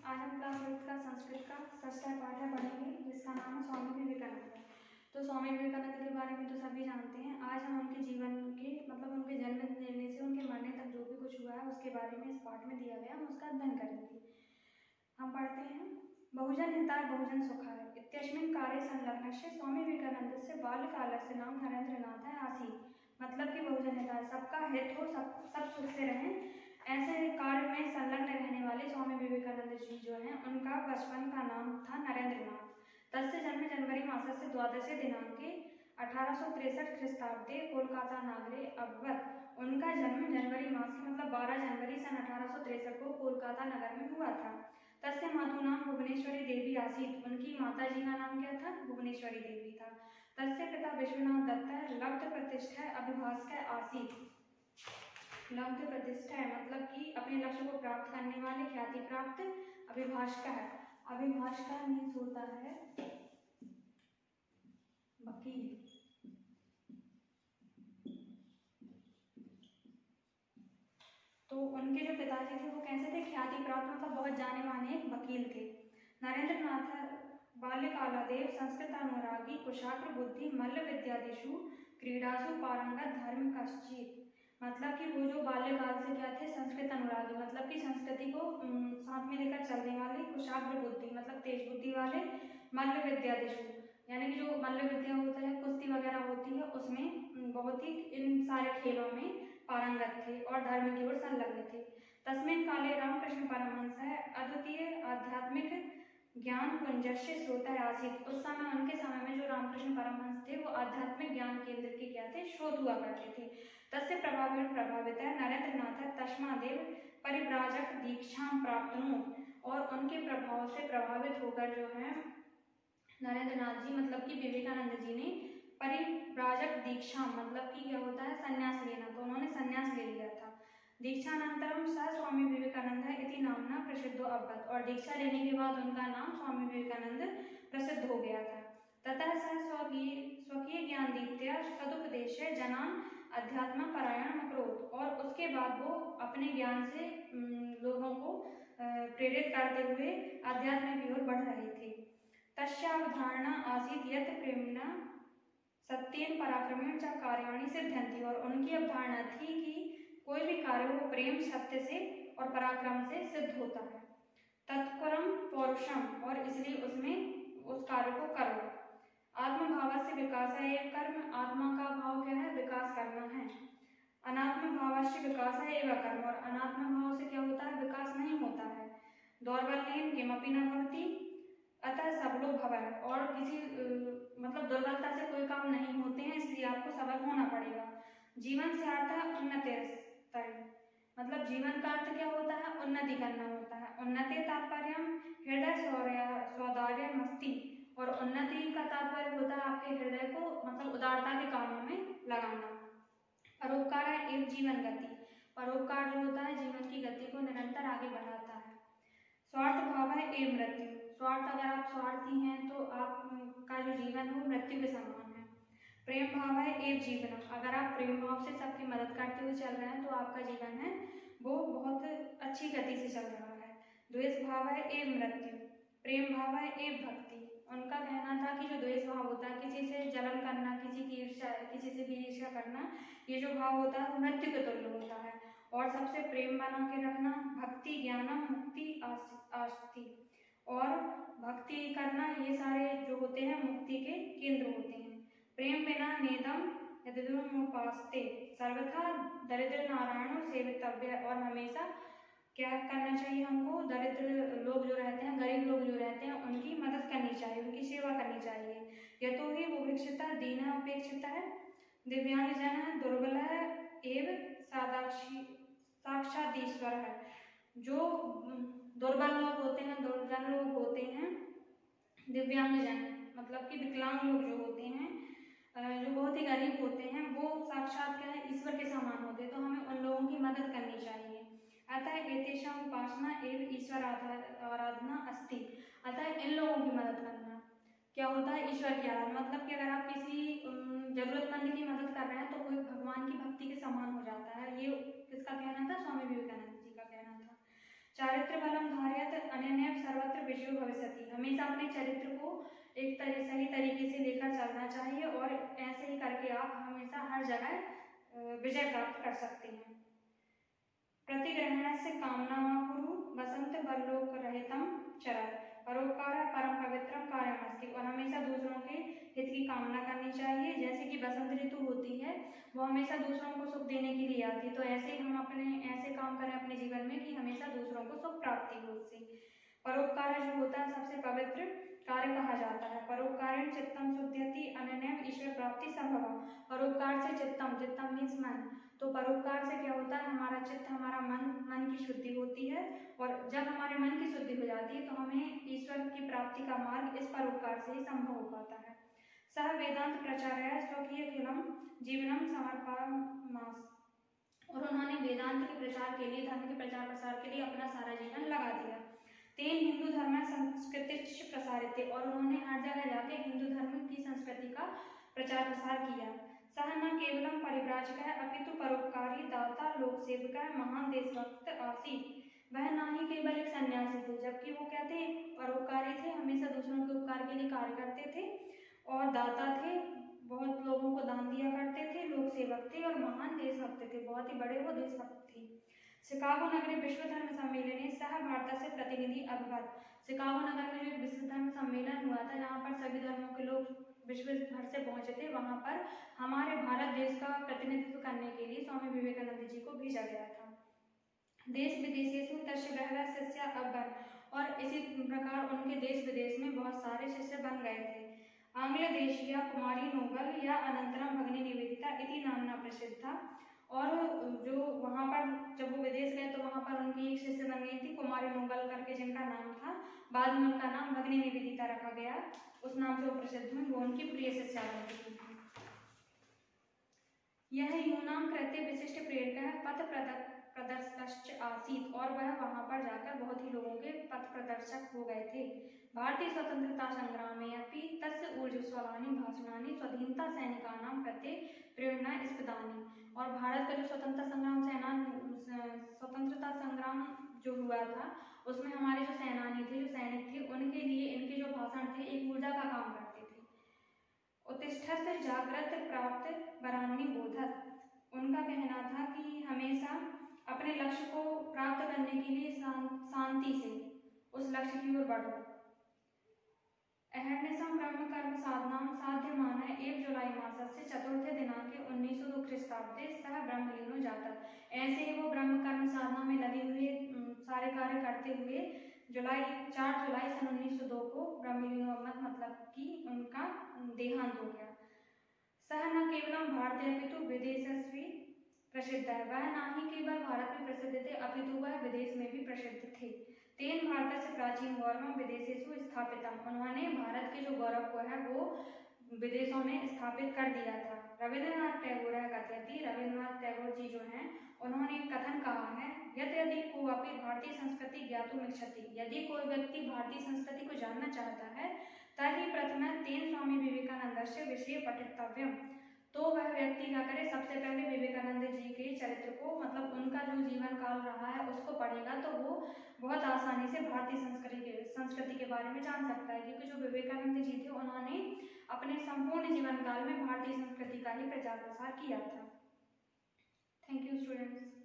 आज हम क्लास 8 का संस्कृत का षष्ठ पाठ है पढ़ेंगे, जिसका नाम है स्वामी विवेकानंद। तो स्वामी विवेकानंद के बारे में तो सभी जानते हैं। आज हम उनके जीवन के उनके जन्म लेने से उनके मरने तक जो भी कुछ हुआ है उसके बारे में इस पाठ में दिया गया, हम उसका अध्ययन करेंगे। हम पढ़ते हैं, बहुजन हिताय बहुजन सुखाय इत्यस्मिन् कार्ये संलग्नस्य स्वामी विवेकानंदस्य बाल्यकालस्य नाम नरेंद्रनाथ आसीत्। मतलब कि बहुजन हिताय, सबका हित हो, सब सुख से रहें, ऐसे कार्य में संलग्न रहने वाले स्वामी विवेकानंद जी जो हैं, उनका बचपन का नाम था नरेंद्रनाथ। तस्य जन्म जनवरी मासस्य द्वादशे दिनांके 1863 ख्रीस्ताब्दे कोलकाता नगरे अभवत्। उनका जन्म जनवरी मास के 12 जनवरी सन 1863 को कोलकाता नगर में हुआ था। तस्य मातु नाम भुवनेश्वरी देवी आसीत्। उनकी माता जी का नाम क्या था? भुवनेश्वरी देवी था। तस्य पिता विश्वनाथ दत्त लब्ध प्रतिष्ठा अभिभाषक आसीत्। लब्ध प्रतिष्ठा मतलब कि अपने लक्ष्य को प्राप्त करने वाले, ख्याति प्राप्त अभिभाषक है। अभिभाषक मीन्स होता है वकील। तो उनके जो पिताजी थे वो कैसे थे? ख्याति प्राप्त मतलब बहुत जाने माने एक वकील थे। नरेंद्रनाथ बाल्यकालादेव संस्कृतानुरागी कुशाग्र बुद्धि मल्ल विद्यादिषु क्रीडासु पारंगत धार्मिकश्चित्। मतलब कि वो जो बाल्यकाल से क्या थे? संस्कृत अनुरागी, मतलब कि संस्कृति को साथ में लेकर चलने वाले, कुशाग्र बुद्धि मतलब तेज बुद्धि वाले, मल्ल विद्यादिषु यानी कि जो मल्ल विद्या होता है, कुश्ती वगैरह होती है, उसमें बहुत ही इन सारे खेलों में पारंगत थे और धर्म की ओर संलग्न थे। तस्मिन् काले रामकृष्ण परमहंसः अद्वितीय आध्यात्मिक ज्ञान पुंजस्य स्रोतः आसीत्। उस समय, उनके समय में जो रामकृष्ण परमहंस थे वो आध्यात्मिक ज्ञान केंद्र के क्या थे? स्रोत हुआ करते थे। तस्य प्रभावेण प्रभावितः नरेंद्रनाथ तस्मादेव परिव्राजक दीक्षां प्राप्नुः। और उनके प्रभाव से प्रभावित होकर जो है नरेंद्रनाथ जी मतलब कि विवेकानंद जी ने परिव्राजक दीक्षा मतलब कि क्या होता है? संन्यास लेना। तो उन्होंने संन्यास ले लिया था। दीक्षानंतरम स स्वामी विवेकानंद इति नामना प्रसिद्धो अभवत्। और दीक्षा लेने के बाद उनका नाम स्वामी विवेकानंद प्रसिद्ध हो गया था। ततः स स्वकीय ज्ञान दीप्त्या सदुपदेश जनान अध्यात्म परायण अकरोत्। और उसके बाद वो अपने ज्ञान से लोगों को प्रेरित करते हुए अध्यात्म की ओर बढ़ रहे थे। तस्यावधारणा आसीत् यत् प्रेम्णा सत्येन पराक्रमेण च कार्याणि सिद्ध्यन्ति। और उनकी अवधारणा थी कि कोई भी कार्य वो प्रेम, सत्य से और पराक्रम से सिद्ध होता है। तत्परम पौरुषम, और इसलिए उसमें उस कार्य को करो। आत्मभाव से विकास है एक कर्म। आत्मा का भाव क्या है? विकास करना है। अनात्म भाव से विकास है एवं कर्म। और अनात्म भाव से क्या होता है? विकास नहीं होता है। दौर्बल्येन किमपि न भवति अतः सबलो भवः। और किसी दुर्बलता से कोई काम नहीं होते हैं, इसलिए आपको सबल होना पड़ेगा। जीवन से अर्थ उन्नति मतलब जीवन का अर्थ क्या होता है? उन्नति करना होता है। उन्नति तात्पर्य हृदय सौदार्य मस्ती। और उन्नति का तात्पर्य होता है आपके हृदय को उदारता के कामों में लगाना। परोपकार है एवं जीवन गति। परोपकार जो होता है जीवन की गति को निरंतर आगे बढ़ाता है। स्वार्थ भाव है एवं मृत्यु। स्वार्थ, अगर आप स्वार्थी हैं तो आपका जो जीवन है वो मृत्यु के समान है। प्रेम भाव है एवं जीवन। अगर आप प्रेम भाव से सबकी मदद करते हुए चल रहे हैं तो आपका जीवन है वो बहुत अच्छी गति से चल रहा है। द्वेष भाव है एवं मृत्यु। प्रेम भाव है एवं भक्ति। उनका कहना था कि जो द्वेष भाव होता है, किसी से जलन करना, किसी की ईर्ष्या, किसी से भी ईर्ष्या करना, ये जो भाव होता है वो मृत्यु के तुल्य होता है। और सबसे प्रेम बना के रखना, भक्ति ज्ञानम मुक्ति आस्ति। और भक्ति करना, ये सारे जो होते हैं मुक्ति के केंद्र होते हैं। प्रेम बिना नेदम यदुमुपास्ते सर्वथा दरिद्र नारायण सेवितव्य। और हमेशा क्या करना चाहिए हमको? दरिद्र लोग जो रहते हैं, गरीब लोग जो रहते हैं, उनकी मदद करनी चाहिए, उनकी सेवा करनी चाहिए। यतो ही बुभीक्षिता दीना उपेक्षिता है दिव्यांग जन दुर्बल है एवं साक्षात ईश्वर है। जो दुर्बल लोग होते हैं, दुर्जन लोग होते हैं, दिव्यांग जन मतलब कि विकलांग लोग जो होते हैं, जो बहुत ही गरीब होते हैं, वो साक्षात क्या है? ईश्वर के समान होते हैं। तो हमें उन लोगों की मदद करनी चाहिए। अतः एतेषां उपासना एवं ईश्वर आराधना अस्ति। अतः इन लोगों की मदद करना क्या होता है? ईश्वर की आराधना। मतलब कि अगर आप किसी जरूरतमंद की मदद कर रहे हैं तो कोई भगवान की भक्ति के समान हो जाता है। ये किसका कहना था? स्वामी विवेकानंद जी का कहना था। चारित्र बलम धारयत अनन्य विषयो भविष्यति। हमेशा अपने चरित्र को एक सही तरीके से लेकर चलना चाहिए और ऐसे ही करके आप हमेशा हर जगह विजय प्राप्त कर सकते हैं। प्रतिग्रहणस्य कामना मा कुरु वसंत बल्लोक रहितम चरत, परोपकार परम पवित्रम कार्यमस्ति। और हमेशा दूसरों के हित की कामना करनी चाहिए। जैसे कि बसंत ऋतु होती है वो हमेशा दूसरों को सुख देने के लिए आती है, तो ऐसे ही हम अपने ऐसे काम करें अपने जीवन में कि हमेशा दूसरों को सुख प्राप्ति हो उससे। परोपकार जो होता है सबसे पवित्र कार्य कहा जाता है। परोपकारेण चित्तम शुद्ध्यति अनन्यम ईश्वर प्राप्ति संभव। परोपकार से चित्तम मीन्स मन, तो परोपकार से क्या होता है हमारा चित्त हमारा मन की शुद्धि होती है, और जब हमारे मन की शुद्धि हो जाती है तो हमें ईश्वर की प्राप्ति का मार्ग इस परोपकार से ही संभव हो पाता है। सह वेदांत प्रचार्य स्वकीय खिलम जीवनम समर्पयामास। और उन्होंने वेदांत के प्रचार के लिए धर्म के प्रचार प्रसार के लिए अपना सारा जीवन लगा दिया। तेन हिंदू धर्म संस्कृति प्रसारित थे, और उन्होंने हर जगह जाके हिंदू धर्म की संस्कृति का प्रचार प्रसार किया। सह न केवलम परिव्राजक है अपितु परोपकारी दाता लोक सेवक है महान देशभक्त आसीत। वह ना ही केवल एक सन्यासी थे, जबकि वो क्या थे, परोपकारी थे, हमेशा दूसरों के उपकार के लिए कार्य करते थे, और दाता थे, बहुत लोगों को दान दिया करते थे, लोक सेवक थे, और महान देशभक्त थे, बहुत ही बड़े वो देशभक्त थे। शिकागो नगरे विश्व धर्म सम्मेलन सह भारत से प्रतिनिधि अभवत। शिकागो नगर में जो एक विश्व धर्म सम्मेलन हुआ था जहाँ पर सभी धर्मों के लोग विश्व भर से पहुंचे थे, वहां पर हमारे भारत देश का प्रतिनिधित्व करने के लिए स्वामी विवेकानंद जी को भेजा गया था। देश विदेशेषु तस्य बहवः शिष्या अभवन्। और इसी प्रकार उनके देश विदेश में बहुत सारे शिष्य बन गए थे। आंग्ल देशीया कुमारी नोबल या अनंतरम भगिनी निवेदिता इति नामना प्रसिद्धा। और जो वहाँ पर जब वो विदेश गए तो वहाँ पर उनकी एक शिष्य बन गई थी कुमारी नोबल करके, जिनका नाम था, बाद में उनका नाम भगिनी निवेदिता रखा गया, उस नाम से वो प्रसिद्ध हुई, वो उनकी प्रिय शिष्या बन गई थी। यह यूनाम कृत्य विशिष्ट प्रेरक है पथ प्रदर्शक आसीत। और वह वहां पर जाकर बहुत ही लोगों के पथ प्रदर्शक हो गए थे। भारतीय स्वतंत्रता संग्राम में अपि तस्य ऊर्जस्वलानि भाषणानि स्वाधीनता सैनिकानां कृते प्रेरणा स्पदानि। और भारत का जो स्वतंत्रता संग्राम जो हुआ था उसमें हमारे जो सेनानी थे, जो सैनिक थे, उनके लिए इनके जो भाषण थे एक ऊर्जा का काम करते थे। उत्तिष्ठत जागृत प्राप्त वरान्नि बोधत। उनका कहना था कि हमेशा अपने लक्ष्य को प्राप्त करने के लिए शांति से उस लक्ष्य की ओर बढ़ो। अहर्निशम ब्रह्म कर्म साधनाम साध्यमान 1 जुलाई मासस्य चतुर्थे दिनांके 1902 ख्रीस्ताब्दे सह ब्रह्मलीनो जाता। ऐसे ही वो ब्रह्म कर्म साधना में लगे हुए सारे कार्य करते हुए 4 जुलाई सन 1902 को ब्रह्मलीनो मतलब कि उनका देहांत हो गया। सह न केवलम भारतीय अपितु विदेशस्वी प्रसिद्ध है। वह ना ही केवल भारत में प्रसिद्ध थे अपितु वह विदेश में भी प्रसिद्ध थे। तेन भारत से प्राचीन गौरव विदेशेषु स्थापितम। उन्होंने भारत के जो गौरव को है वो विदेशों में स्थापित कर दिया था। रविंद्रनाथ टैगोर कथयति। रविंद्रनाथ टैगोर जी जो हैं उन्होंने एक कथन कहा है, यदि कोऽपि भारतीय संस्कृति ज्ञातुमिच्छति। यदि कोई व्यक्ति भारतीय संस्कृति को जानना चाहता है तर्हि प्रथमं तेन स्वामी विवेकानंदस्य विषये पठितव्यम्। तो वह व्यक्ति क्या करे, सबसे पहले विवेकानंद जी के चरित्र को मतलब उनका जो जीवन काल रहा है उसको पढ़ेगा तो वो बहुत आसानी से भारतीय संस्कृति के बारे में जान सकता है, क्योंकि जो विवेकानंद जी थे उन्होंने अपने संपूर्ण जीवन काल में भारतीय संस्कृति का ही प्रचार प्रसार किया था। Thank you students.